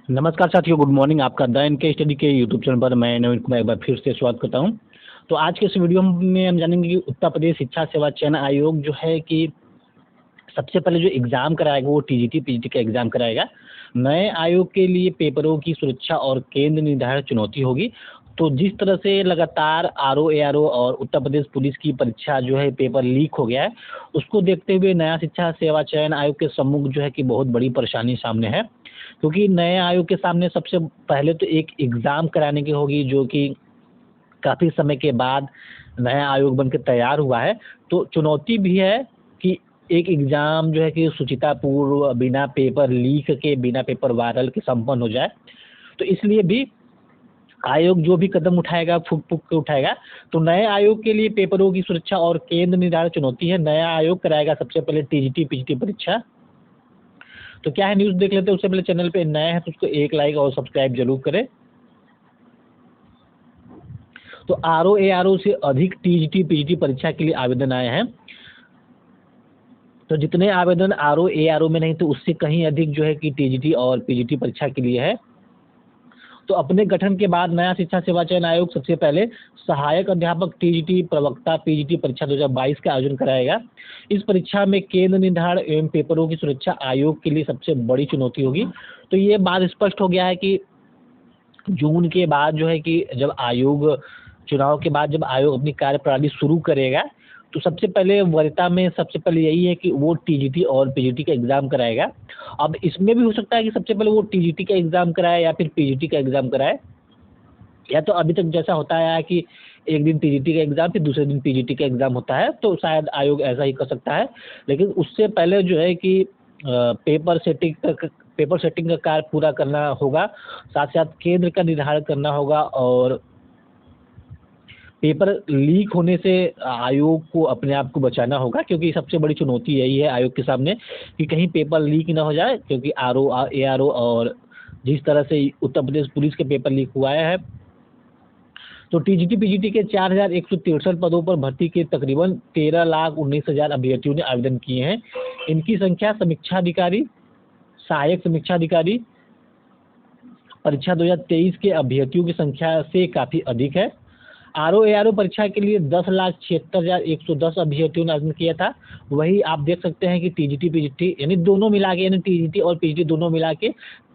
नमस्कार साथियों, good morning. आपका द एनके स्टडी के यूट्यूब चैनल पर मैं नवीन कुमार एक बार फिर से स्वागत करता हूं। तो आज के इस वीडियो में हम जानेंगे कि उत्तर प्रदेश शिक्षा सेवा चयन आयोग जो है कि सबसे पहले जो एग्ज़ाम कराएगा वो टीजीटी पीजीटी का एग्ज़ाम कराएगा। नए आयोग के लिए पेपरों की सुरक्षा और केंद्र निर्धारित चुनौती होगी। तो जिस तरह से लगातार आरओ एआरओ और उत्तर प्रदेश पुलिस की परीक्षा जो है पेपर लीक हो गया है, उसको देखते हुए नया शिक्षा सेवा चयन आयोग के सम्मुख जो है कि बहुत बड़ी परेशानी सामने है। क्योंकि नए आयोग के सामने सबसे पहले तो एक एग्ज़ाम कराने की होगी, जो कि काफ़ी समय के बाद नया आयोग बन के तैयार हुआ है। तो चुनौती भी है कि एक एग्ज़ाम जो है कि शुचितापूर्व, बिना पेपर लीक के, बिना पेपर वायरल के संपन्न हो जाए। तो इसलिए भी आयोग जो भी कदम उठाएगा, फूँक-फूँक के उठाएगा। तो नए आयोग के लिए पेपरों की सुरक्षा और केंद्र निर्धारित चुनौती है। नया आयोग कराएगा सबसे पहले टीजीटी पीजीटी परीक्षा। तो क्या है, न्यूज़ देख लेते हैं। उससे पहले चैनल पे नए हैं तो उसको एक लाइक और सब्सक्राइब जरूर करें। तो आरओ एआरओ से अधिक टीजीटी पीजीटी परीक्षा के लिए आवेदन आए हैं। तो जितने आवेदन आरओ एआरओ में नहीं, तो उससे कहीं अधिक जो है कि टीजीटी और पीजीटी परीक्षा के लिए है। तो अपने गठन के बाद नया शिक्षा सेवा चयन आयोग सबसे पहले सहायक अध्यापक टीजीटी प्रवक्ता पीजीटी परीक्षा 2022 का आयोजन कराएगा। इस परीक्षा में केंद्र निर्धारण एवं पेपरों की सुरक्षा आयोग के लिए सबसे बड़ी चुनौती होगी। तो ये बात स्पष्ट हो गया है कि जून के बाद जो है कि जब आयोग चुनाव के बाद जब आयोग अपनी कार्यप्रणाली शुरू करेगा, तो सबसे पहले वरीयता में सबसे पहले यही है कि वो टीजीटी और पीजीटी का एग्ज़ाम कराएगा। अब इसमें भी हो सकता है कि सबसे पहले वो टीजीटी का एग्ज़ाम कराए या फिर पीजीटी का एग्ज़ाम कराए, या तो अभी तक जैसा होता आया है कि एक दिन टीजीटी का एग्ज़ाम फिर दूसरे दिन पीजीटी का एग्ज़ाम होता है, तो शायद आयोग ऐसा ही कर सकता है। लेकिन उससे पहले जो है कि पेपर सेटिंग का कार्य पूरा करना होगा, साथ-साथ केंद्र का निर्धारण करना होगा और पेपर लीक होने से आयोग को अपने आप को बचाना होगा, क्योंकि सबसे बड़ी चुनौती यही है आयोग के सामने कि कहीं पेपर लीक ना हो जाए। क्योंकि आरओ एआरओ और जिस तरह से उत्तर प्रदेश पुलिस के पेपर लीक हुआ है, तो टीजीटी पीजीटी के 4163 पदों पर भर्ती के तकरीबन 13,19,000 अभ्यर्थियों ने आवेदन किए हैं। इनकी संख्या समीक्षाधिकारी, सहायक समीक्षाधिकारी परीक्षा 2023 के अभ्यर्थियों की संख्या से काफ़ी अधिक है। आरओ एआरओ परीक्षा के लिए 10,76,110 अभ्यर्थियों ने आवेदन किया था। वही आप देख सकते हैं कि टीजीटी पीजीटी यानी दोनों मिला के, यानी टीजीटी और पीजीटी दोनों मिला के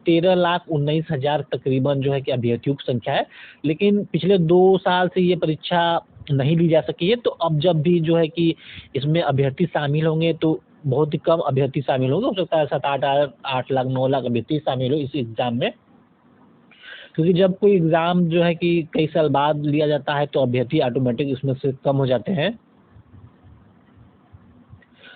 13,19,000 तकरीबन जो है कि अभ्यर्थियों की संख्या है। लेकिन पिछले 2 साल से ये परीक्षा नहीं ली जा सकी है। तो अब जब भी जो है कि इसमें अभ्यर्थी शामिल होंगे, तो बहुत ही कम अभ्यर्थी शामिल होंगे। हो सकता है 7-8 लाख 9 लाख अभ्यर्थी शामिल हो इस एग्ज़ाम में। क्योंकि जब कोई एग्ज़ाम जो है कि कई साल बाद लिया जाता है, तो अभ्यर्थी ऑटोमेटिक इसमें से कम हो जाते हैं।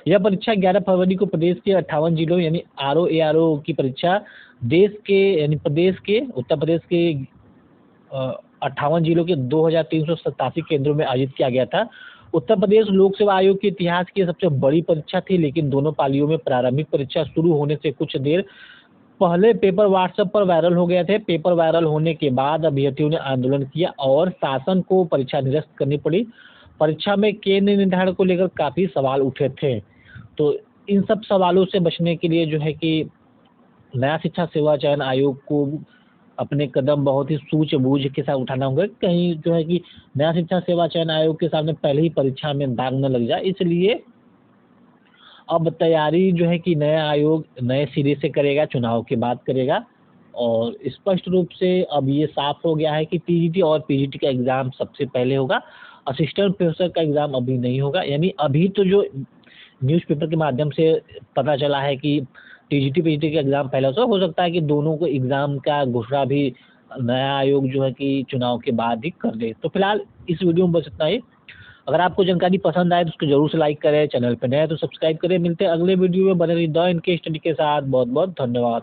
यह परीक्षा 11 फरवरी को प्रदेश के 58 जिलों यानी आरओ एआरओ की परीक्षा देश के यानी प्रदेश के उत्तर प्रदेश के 58 जिलों के 2,387 केंद्रों में आयोजित किया गया था। उत्तर प्रदेश लोक सेवा आयोग के इतिहास की सबसे बड़ी परीक्षा थी, लेकिन दोनों पालियों में प्रारंभिक परीक्षा शुरू होने से कुछ देर पहले पेपर व्हाट्सएप पर वायरल हो गए थे। पेपर वायरल होने के बाद अभ्यर्थियों ने आंदोलन किया और शासन को परीक्षा निरस्त करनी पड़ी। परीक्षा में केंद्र निर्धारण को लेकर काफ़ी सवाल उठे थे। तो इन सब सवालों से बचने के लिए जो है कि नया शिक्षा सेवा चयन आयोग को अपने कदम बहुत ही सूझ-बूझ के साथ उठाना होगा। कहीं जो है कि नया शिक्षा सेवा चयन आयोग के सामने पहले ही परीक्षा में दाग न लग जाए। इसलिए अब तैयारी जो है कि नया आयोग नए सिरे से करेगा, चुनाव के बाद करेगा। और स्पष्ट रूप से अब ये साफ हो गया है कि टीजीटी और पीजीटी का एग्ज़ाम सबसे पहले होगा। असिस्टेंट प्रोफेसर का एग्ज़ाम अभी नहीं होगा। यानी अभी तो जो न्यूज़पेपर के माध्यम से पता चला है कि टीजीटी पीजीटी का एग्ज़ाम पहले हो सकता है कि दोनों को एग्ज़ाम का घोषणा भी नया आयोग जो है कि चुनाव के बाद ही कर दे। तो फिलहाल इस वीडियो में बस इतना ही। अगर आपको जानकारी पसंद आए तो उसको ज़रूर से लाइक करें, चैनल पे नए हैं तो सब्सक्राइब करें। मिलते हैं अगले वीडियो में। बने रहिए द इनके स्टडी के साथ। बहुत बहुत धन्यवाद।